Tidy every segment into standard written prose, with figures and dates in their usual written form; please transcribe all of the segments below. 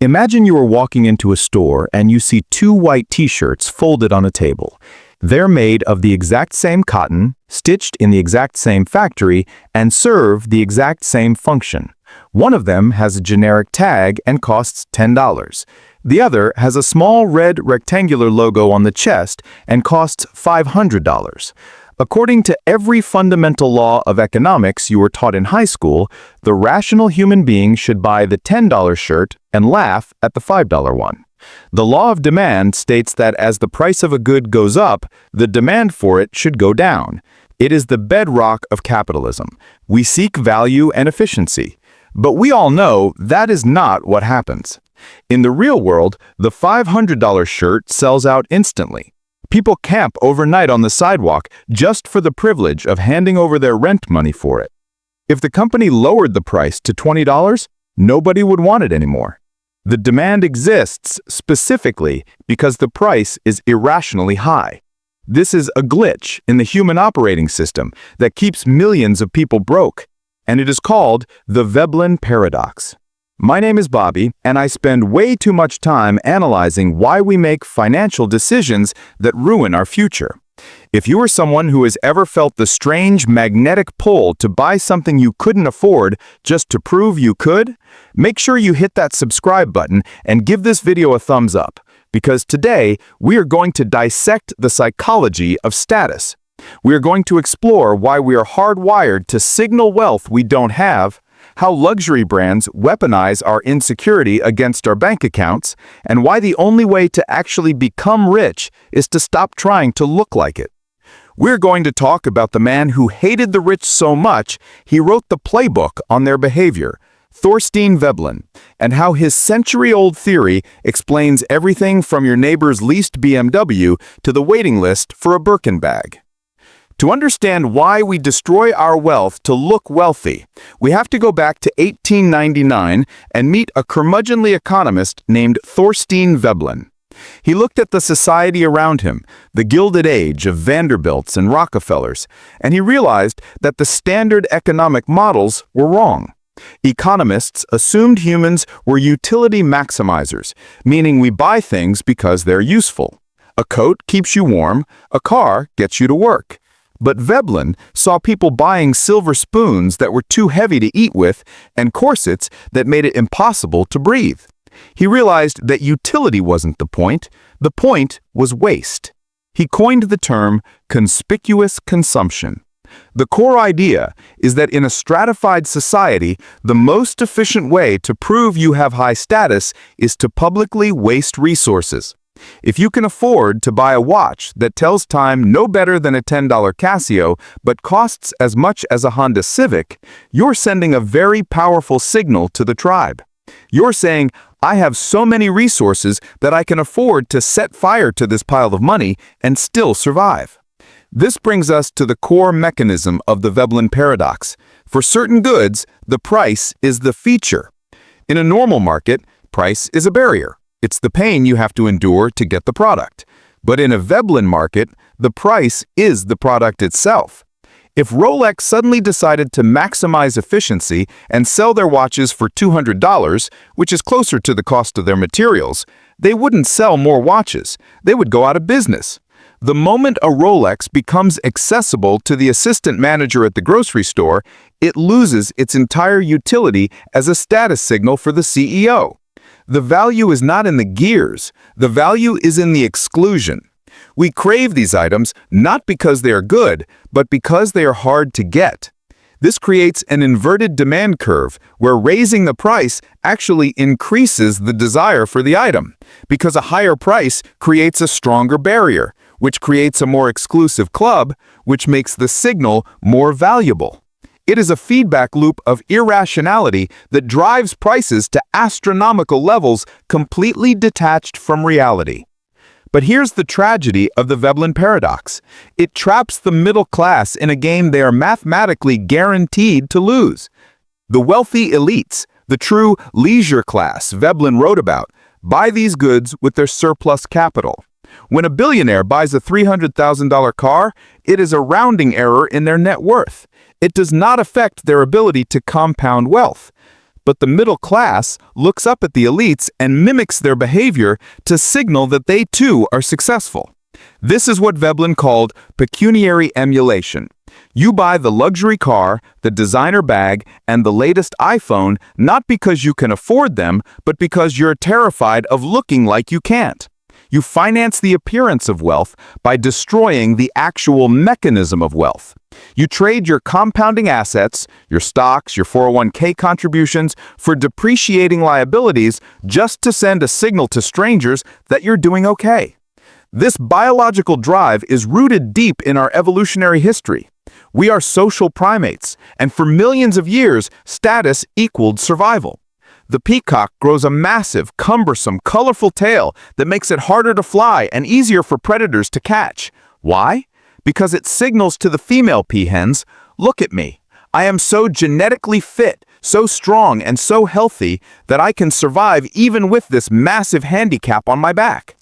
Imagine you are walking into a store and you see two white t-shirts folded on a table. They're made of the exact same cotton, stitched in the exact same factory, and serve the exact same function. One of them has a generic tag and costs $10. The other has a small red rectangular logo on the chest and costs $500. According to every fundamental law of economics you were taught in high school, the rational human being should buy the $10 shirt and laugh at the $5 one. The law of demand states that as the price of a good goes up, the demand for it should go down. It is the bedrock of capitalism. We seek value and efficiency. But we all know that is not what happens. In the real world, the $500 shirt sells out instantly. People camp overnight on the sidewalk just for the privilege of handing over their rent money for it. If the company lowered the price to $20, nobody would want it anymore. The demand exists specifically because the price is irrationally high. This is a glitch in the human operating system that keeps millions of people broke, and it is called the Veblen Paradox. My name is Bobby, and I spend way too much time analyzing why we make financial decisions that ruin our future. If you are someone who has ever felt the strange magnetic pull to buy something you couldn't afford just to prove you could, make sure you hit that subscribe button and give this video a thumbs up, because today we are going to dissect the psychology of status. We are going to explore why we are hardwired to signal wealth we don't have, how luxury brands weaponize our insecurity against our bank accounts, and why the only way to actually become rich is to stop trying to look like it. We're going to talk about the man who hated the rich so much he wrote the playbook on their behavior, Thorstein Veblen, and how his century-old theory explains everything from your neighbor's leased BMW to the waiting list for a Birkin bag. To understand why we destroy our wealth to look wealthy, we have to go back to 1899 and meet a curmudgeonly economist named Thorstein Veblen. He looked at the society around him, the Gilded Age of Vanderbilts and Rockefellers, and he realized that the standard economic models were wrong. Economists assumed humans were utility maximizers, meaning we buy things because they're useful. A coat keeps you warm, a car gets you to work. But Veblen saw people buying silver spoons that were too heavy to eat with and corsets that made it impossible to breathe. He realized that utility wasn't the point was waste. He coined the term conspicuous consumption. The core idea is that in a stratified society, the most efficient way to prove you have high status is to publicly waste resources. If you can afford to buy a watch that tells time no better than a $10 Casio but costs as much as a Honda Civic, you're sending a very powerful signal to the tribe. You're saying, I have so many resources that I can afford to set fire to this pile of money and still survive. This brings us to the core mechanism of the Veblen Paradox. For certain goods, the price is the feature. In a normal market, price is a barrier. It's the pain you have to endure to get the product. But in a Veblen market, the price is the product itself. If Rolex suddenly decided to maximize efficiency and sell their watches for $200, which is closer to the cost of their materials, they wouldn't sell more watches. They would go out of business. The moment a Rolex becomes accessible to the assistant manager at the grocery store, it loses its entire utility as a status signal for the CEO. The value is not in the gears. The value is in the exclusion. We crave these items not because they are good, but because they are hard to get. This creates an inverted demand curve where raising the price actually increases the desire for the item, because a higher price creates a stronger barrier, which creates a more exclusive club, which makes the signal more valuable. It is a feedback loop of irrationality that drives prices to astronomical levels completely detached from reality. But here's the tragedy of the Veblen Paradox. It traps the middle class in a game they are mathematically guaranteed to lose. The wealthy elites, the true leisure class Veblen wrote about, buy these goods with their surplus capital. When a billionaire buys a $300,000 car, it is a rounding error in their net worth. It does not affect their ability to compound wealth. but the middle class looks up at the elites and mimics their behavior to signal that they too are successful. This is what Veblen called pecuniary emulation. You buy the luxury car, the designer bag, and the latest iPhone not because you can afford them, but because you're terrified of looking like you can't. You finance the appearance of wealth by destroying the actual mechanism of wealth. You trade your compounding assets, your stocks, your 401k contributions, for depreciating liabilities just to send a signal to strangers that you're doing okay. This biological drive is rooted deep in our evolutionary history. We are social primates, and for millions of years, status equaled survival. The peacock grows a massive, cumbersome, colorful tail that makes it harder to fly and easier for predators to catch. Why? Because it signals to the female peahens, "Look at me. I am so genetically fit, so strong, and so healthy that I can survive even with this massive handicap on my back."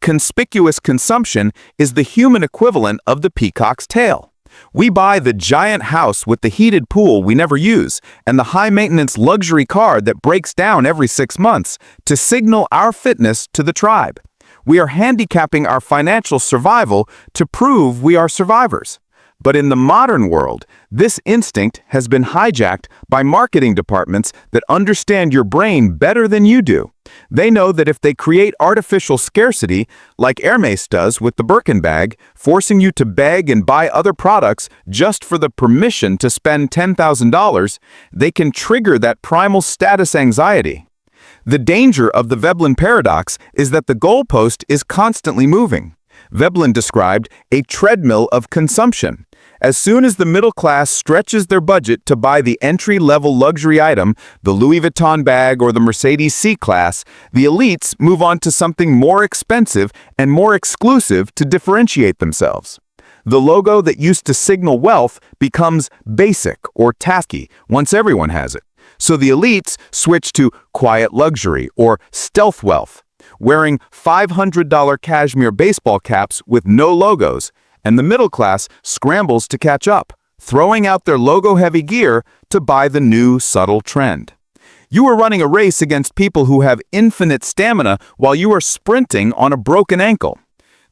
Conspicuous consumption is the human equivalent of the peacock's tail. We buy the giant house with the heated pool we never use and the high-maintenance luxury car that breaks down every 6 months to signal our fitness to the tribe. We are handicapping our financial survival to prove we are survivors. But in the modern world, this instinct has been hijacked by marketing departments that understand your brain better than you do. They know that if they create artificial scarcity, like Hermes does with the Birkin bag, forcing you to beg and buy other products just for the permission to spend $10,000, they can trigger that primal status anxiety. The danger of the Veblen Paradox is that the goalpost is constantly moving. Veblen described a treadmill of consumption. As soon as the middle class stretches their budget to buy the entry-level luxury item, the Louis Vuitton bag or the Mercedes C-Class, the elites move on to something more expensive and more exclusive to differentiate themselves. The logo that used to signal wealth becomes basic or tacky once everyone has it. So the elites switch to quiet luxury or stealth wealth, wearing $500 cashmere baseball caps with no logos, and the middle class scrambles to catch up, throwing out their logo-heavy gear to buy the new subtle trend. You are running a race against people who have infinite stamina while you are sprinting on a broken ankle.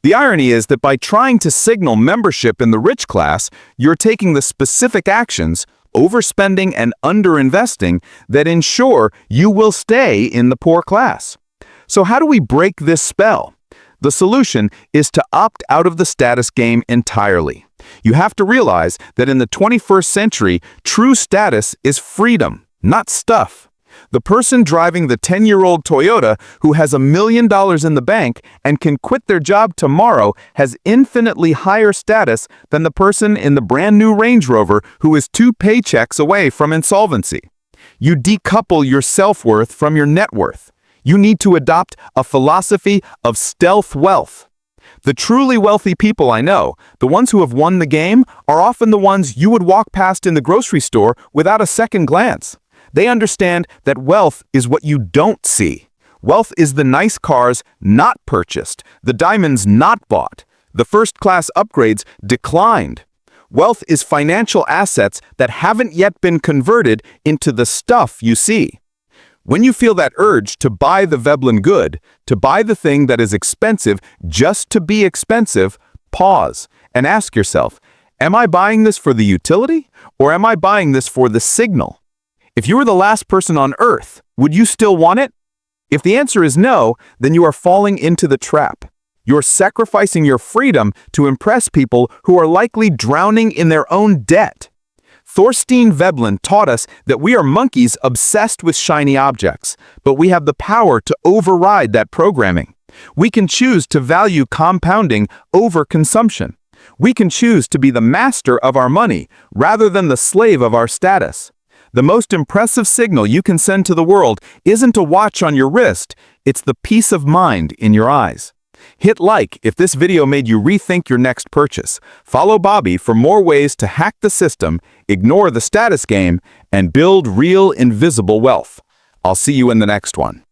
The irony is that by trying to signal membership in the rich class, you're taking the specific actions, overspending and underinvesting, that ensure you will stay in the poor class. So how do we break this spell? The solution is to opt out of the status game entirely. You have to realize that in the 21st century, true status is freedom, not stuff. The person driving the 10-year-old Toyota who has $1 million in the bank and can quit their job tomorrow has infinitely higher status than the person in the brand new Range Rover who is 2 paychecks away from insolvency. You decouple your self-worth from your net worth. You need to adopt a philosophy of stealth wealth. The truly wealthy people I know, the ones who have won the game, are often the ones you would walk past in the grocery store without a second glance. They understand that wealth is what you don't see. Wealth is the nice cars not purchased, the diamonds not bought, the first-class upgrades declined. Wealth is financial assets that haven't yet been converted into the stuff you see. When you feel that urge to buy the Veblen good, to buy the thing that is expensive just to be expensive, pause and ask yourself, am I buying this for the utility or am I buying this for the signal? If you were the last person on Earth, would you still want it? If the answer is no, then you are falling into the trap. You're sacrificing your freedom to impress people who are likely drowning in their own debt. Thorstein Veblen taught us that we are monkeys obsessed with shiny objects, but we have the power to override that programming. We can choose to value compounding over consumption. We can choose to be the master of our money rather than the slave of our status. The most impressive signal you can send to the world isn't a watch on your wrist, it's the peace of mind in your eyes. Hit like if this video made you rethink your next purchase. Follow Bobby for more ways to hack the system, ignore the status game, and build real invisible wealth. I'll see you in the next one.